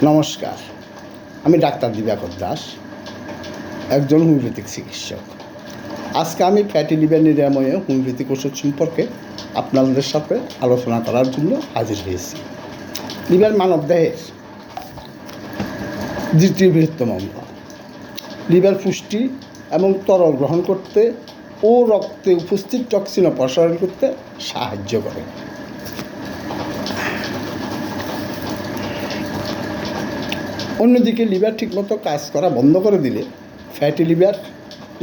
নমস্কার, আমি ডাক্তার দিবাকর দাস, একজন হোমিওপ্যাথিক চিকিৎসক। আজকে আমি ফ্যাটি লিভার নিরাময়ে হোমিওপ্যাথিক ওষুধ সম্পর্কে আপনাদের সাথে আলোচনা করার জন্য হাজির হয়েছি। লিভার মানবদেহের দ্বিতীয় বৃহত্তম অঙ্গ। লিভার পুষ্টি এবং তরল গ্রহণ করতে ও রক্তে উপস্থিত টক্সিন অপসারণ করতে সাহায্য করে। অন্যদিকে লিভার ঠিকমতো কাজ করা বন্ধ করে দিলে ফ্যাটি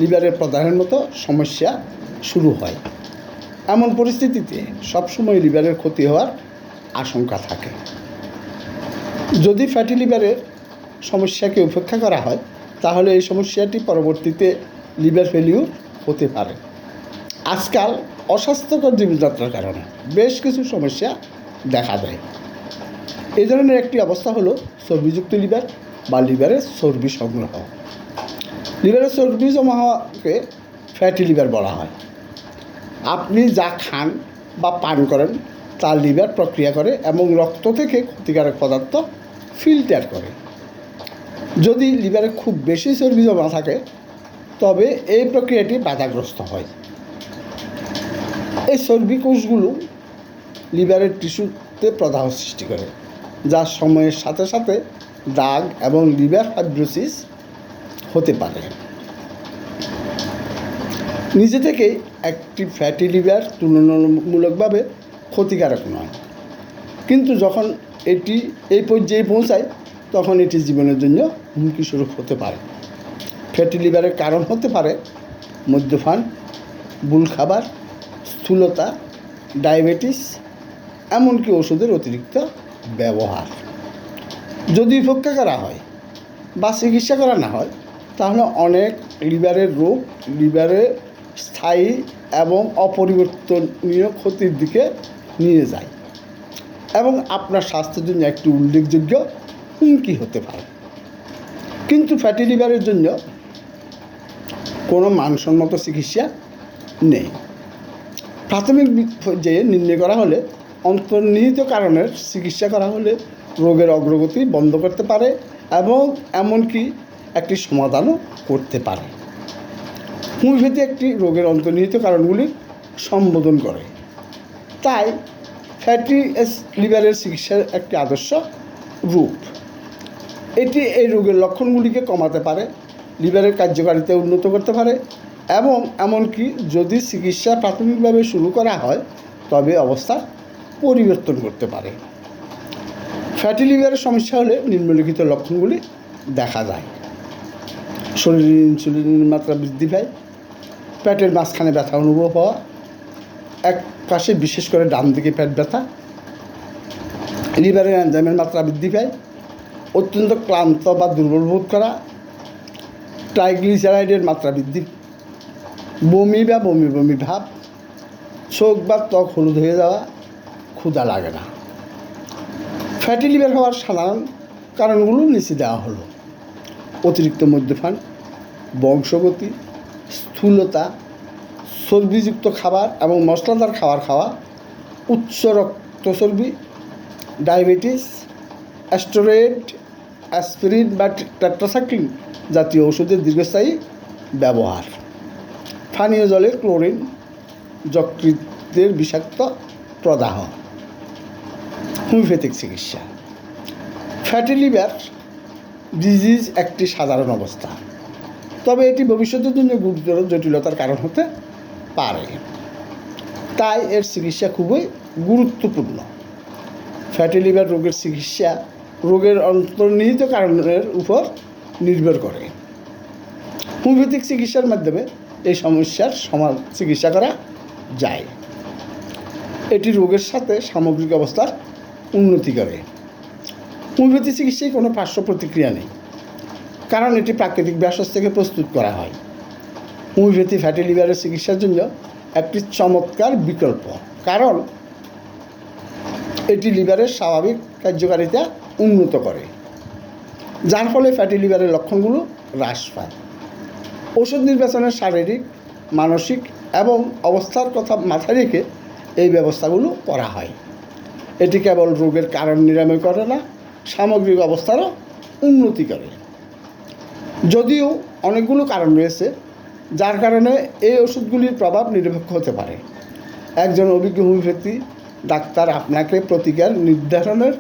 লিভারের প্রদাহের মতো সমস্যা শুরু হয়। এমন পরিস্থিতিতে সবসময় লিভারের ক্ষতি হওয়ার আশঙ্কা থাকে। যদি ফ্যাটি লিভারের সমস্যাকে উপেক্ষা করা হয় তাহলে এই সমস্যাটি পরবর্তীতে লিভার ফেলিউর হতে পারে। আজকাল অস্বাস্থ্যকর জীবনযাত্রার কারণে বেশ কিছু সমস্যা দেখা দেয়। এই ধরনের একটি অবস্থা হলো চর্বিযুক্ত লিভার বা লিভারের চর্বি সংগ্রহ। লিভারের চর্বি জমা হওয়াকে ফ্যাটি লিভার বলা হয়। আপনি যা খান বা পান করেন তা লিভার প্রক্রিয়া করে এবং রক্ত থেকে ক্ষতিকারক পদার্থ ফিল্টার করে। যদি লিভারে খুব বেশি চর্বি জমা থাকে তবে এই প্রক্রিয়াটি বাধাগ্রস্ত হয়। এই চর্বি কোষগুলো লিভারের টিস্যুতে প্রদাহ সৃষ্টি করে, যা সময়ের সাথে সাথে দাগ এবং লিভার ফাইব্রোসিস হতে পারে। নিজে থেকেই একটি ফ্যাটি লিভার তুলনামূলকভাবে ক্ষতিকারক নয়, কিন্তু যখন এটি এই পর্যায়ে পৌঁছায় তখন এটি জীবনের জন্য হুমকি স্বরূপ হতে পারে। ফ্যাটি লিভারের কারণ হতে পারে মদ্যপান, ভুল খাবার, স্থূলতা, ডায়াবেটিস, এমনকি ওষুধের অতিরিক্ত ব্যবহার। যদি উপেক্ষা করা হয় বা চিকিৎসা করা না হয় তাহলে অনেক লিভারের রোগ লিভারে স্থায়ী এবং অপরিবর্তনীয় ক্ষতির দিকে নিয়ে যায় এবং আপনার স্বাস্থ্যের জন্য একটি উল্লেখযোগ্য হুমকি হতে পারে। কিন্তু ফ্যাটি লিভারের জন্য কোনো মানসম্মত চিকিৎসা নেই। প্রাথমিক পর্যায়ে নির্ণয় করা হলে অন্তর্নিহিত কারণের চিকিৎসা করা হলে রোগের অগ্রগতি বন্ধ করতে পারে এবং এমনকি একটি সমাধানও করতে পারে। হোমিওপ্যাথি একটি রোগের অন্তর্নিহিত কারণগুলির সম্বোধন করে, তাই ফ্যাটি লিভারের চিকিৎসার একটি আদর্শ রূপ। এটি এই রোগের লক্ষণগুলিকে কমাতে পারে, লিভারের কার্যকারিতা উন্নত করতে পারে এবং এমনকি যদি চিকিৎসা প্রাথমিকভাবে শুরু করা হয় তবে অবস্থা পরিবর্তন করতে পারে। ফ্যাটি লিভারের সমস্যা হলে নিম্নলিখিত লক্ষণগুলি দেখা যায়: শরীরে ইনসুলিনের মাত্রা বৃদ্ধি পায়, পেটের মাঝখানে ব্যথা অনুভব হওয়া, এক পাশে বিশেষ করে ডান দিকে পেট ব্যথা, লিভারের এনজাইমের মাত্রা বৃদ্ধি পায়, অত্যন্ত ক্লান্ত বা দুর্বল বোধ করা, ট্রাইগ্লিসারাইডের মাত্রা বৃদ্ধি, বমি বা বমি বমি ভাব, চোখ বা ত্বক হলুদ হয়ে যাওয়া, ক্ষুধা লাগে না। ফ্যাটি লিভার হওয়ার সাধারণ কারণগুলো নিচে দেওয়া হলো: অতিরিক্ত মদ্যপান, বংশগতি, স্থূলতা, চর্বিযুক্ত খাবার এবং মশলাদার খাবার খাওয়া, উচ্চ রক্তচর্বি, ডায়াবেটিস, স্টেরয়েড, অ্যাসপিরিন বা টেট্রাসাইক্লিন জাতীয় ওষুধের দীর্ঘস্থায়ী ব্যবহার, পানীয় জলে ক্লোরিন, যকৃতের বিষাক্ত প্রদাহ। হোমিওপ্যাথিক চিকিৎসা। ফ্যাটি লিভার ডিজিজ একটি সাধারণ অবস্থা, তবে এটি ভবিষ্যতের জন্য গুরুতর জটিলতার কারণ হতে পারে, তাই এর চিকিৎসা খুবই গুরুত্বপূর্ণ। ফ্যাটি লিভার রোগের চিকিৎসা রোগের অন্তর্নিহিত কারণের উপর নির্ভর করে। হোমিওপ্যাথিক চিকিৎসার মাধ্যমে এই সমস্যার চিকিৎসা করা যায়। এটি রোগের সাথে সামগ্রিক অবস্থার উন্নতি করে। হোমিওপ্যাথি চিকিৎসায় কোনো পার্শ্ব প্রতিক্রিয়া নেই, কারণ এটি প্রাকৃতিক ভেষজ থেকে প্রস্তুত করা হয়। হোমিওপ্যাথি ফ্যাটি লিভারের চিকিৎসার জন্য একটি চমৎকার বিকল্প, কারণ এটি লিভারের স্বাভাবিক কার্যকারিতা উন্নত করে, যার ফলে ফ্যাটি লিভারের লক্ষণগুলো হ্রাস পায়। ওষুধ নির্বাচনের শারীরিক, মানসিক এবং অবস্থার কথা মাথায় রেখে এই ব্যবস্থাগুলো করা হয়। এটি কেবল রোগের কারণ নিরাময় করে না, সামগ্রিক অবস্থারও উন্নতি করে। যদিও অনেকগুলো কারণ রয়েছে যার কারণে এই ওষুধগুলির প্রভাব নিরপেক্ষ হতে পারে। একজন অভিজ্ঞ হোমিওপ্যাথি ডাক্তার আপনাকে প্রতিকার নির্ধারণের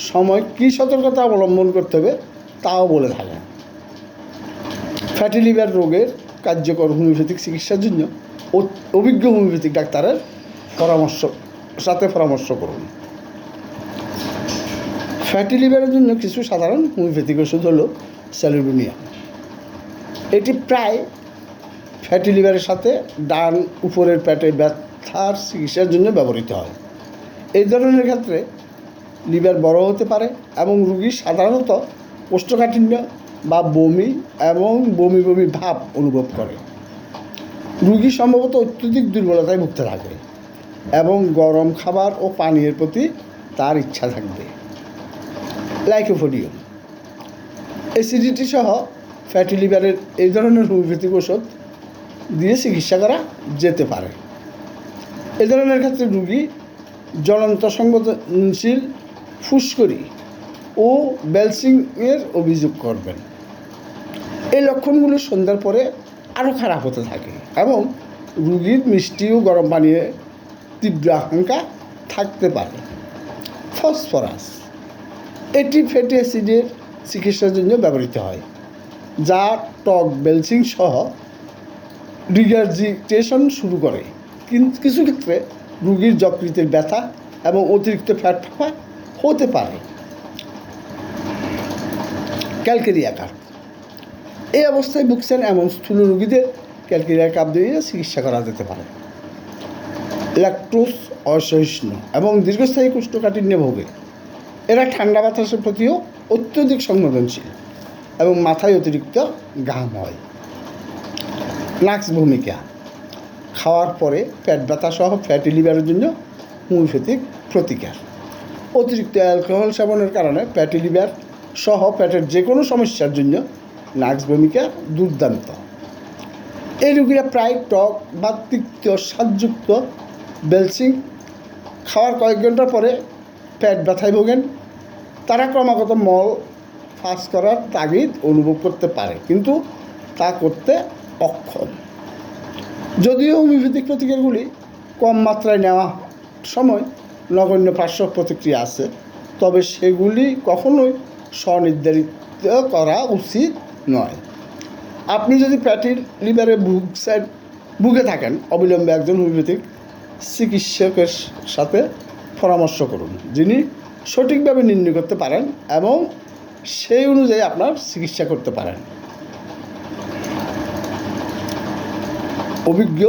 সময় কী সতর্কতা অবলম্বন করতে হবে তাও বলে থাকেন। ফ্যাটি লিভার রোগের কার্যকর হোমিওপ্যাথিক চিকিৎসার জন্য অভিজ্ঞ হোমিওপ্যাথিক ডাক্তারের পরামর্শ করুন। ফ্যাটি লিভারের জন্য কিছু সাধারণ হোমিওপ্যাথিক ওষুধ হলো স্যালুডোনিয়াম। এটি প্রায় ফ্যাটি লিভারের সাথে ডান উপরের পেটে ব্যথার চিকিৎসার জন্য ব্যবহৃত হয়। এই ধরনের ক্ষেত্রে লিভার বড় হতে পারে এবং রোগী সাধারণত কোষ্ঠকাঠিন্য বা বমি এবং বমি বমি ভাব অনুভব করে। রোগী সম্ভবত অত্যধিক দুর্বলতায় ভুগতে থাকে এবং গরম খাবার ও পানীয়ের প্রতি তার ইচ্ছা থাকবে। লাইকোপোডিয়াম অ্যাসিডিটি সহ ফ্যাটি লিভারের এই ধরনের হোমিওপ্যাথিক ওষুধ দিয়ে চিকিৎসা করা যেতে পারে। এ ধরনের ক্ষেত্রে রোগী জ্বলন্ত সংবেদনশীল ফুসকুড়ি ও বেলসিংয়ের অভিযোগ করবেন। এই লক্ষণগুলো সন্ধ্যার পরে আরও খারাপ হতে থাকে এবং রোগীর মিষ্টি ও গরম পানীয় তীব্র আকাঙ্ক্ষা থাকতে পারে। ফসফরাস এটি ফ্যাটি অ্যাসিডের চিকিৎসার জন্য ব্যবহৃত হয়, যা টক বেলসিং সহ রিগার্জিটেশন শুরু করে। কিন্তু কিছু ক্ষেত্রে রোগীর যকৃতের ব্যথা এবং অতিরিক্ত ফ্যাট ফাঁপা হতে পারে। ক্যালকেরিয়া কাপ এই অবস্থায় ভুগছেন এমন স্থূল রোগীদের ক্যালকেরিয়া কাপ দিয়ে চিকিৎসা করা যেতে পারে। ল্যাকটোজ অসহিষ্ণু এবং দীর্ঘস্থায়ী কোষ্ঠকাঠিন্যে ভোগে। এরা ঠান্ডা বাতাসের প্রতিও অত্যধিক সংবেদনশীল এবং মাথায় অতিরিক্ত ঘাম হয়। নাক্স ভূমিকা খাওয়ার পরে পেট ব্যথা সহ ফ্যাটি লিভারের জন্য হোমিওপ্যাথিক প্রতিকার। অতিরিক্ত অ্যালকোহল সেবনের কারণে ফ্যাটি লিভার সহ পেটের যে কোনো সমস্যার জন্য নাক্স ভূমিকা দুর্দান্ত। এই রোগীরা প্রায় টক বা তিক্ত স্বাদযুক্ত বেলসিং খাওয়ার কয়েক ঘন্টা পরে পেট ব্যথায় ভোগেন। তারা ক্রমাগত মল পাস করার তাগিদ অনুভব করতে পারে, কিন্তু তা করতে অক্ষম। যদিও হোমিওপ্যাথিক প্রতিকারগুলি কম মাত্রায় নেওয়া সময় নগণ্য পার্শ্ব প্রতিক্রিয়া আছে, তবে সেগুলি কখনোই স্বনির্ধারিত করা উচিত নয়। আপনি যদি ফ্যাটি লিভারে ভুগে থাকেন, অবিলম্বে একজন হোমিওপ্যাথিক চিকিৎসকের সাথে পরামর্শ করুন, যিনি সঠিকভাবে নির্ণয় করতে পারেন এবং সেই অনুযায়ী আপনার চিকিৎসা করতে পারেন। অভিজ্ঞ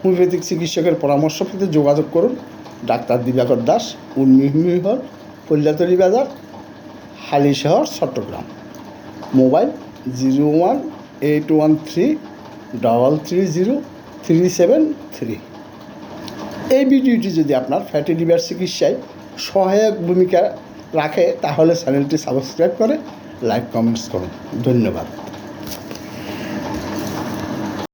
হোমিওপ্যাথিক চিকিৎসকের পরামর্শ পেতে যোগাযোগ করুন ডাক্তার দিবাকর দাস, উন্মিহল, কল্যাতলী বাজার, হালিশহর, চট্টগ্রাম। মোবাইল 018133030373। এই ভিডিওটি যদি আপনার ফ্যাটি লিভার চিকিৎসায় সহায়ক ভূমিকা রাখে তাহলে চ্যানেলটি সাবস্ক্রাইব করে লাইক কমেন্টস করুন। ধন্যবাদ।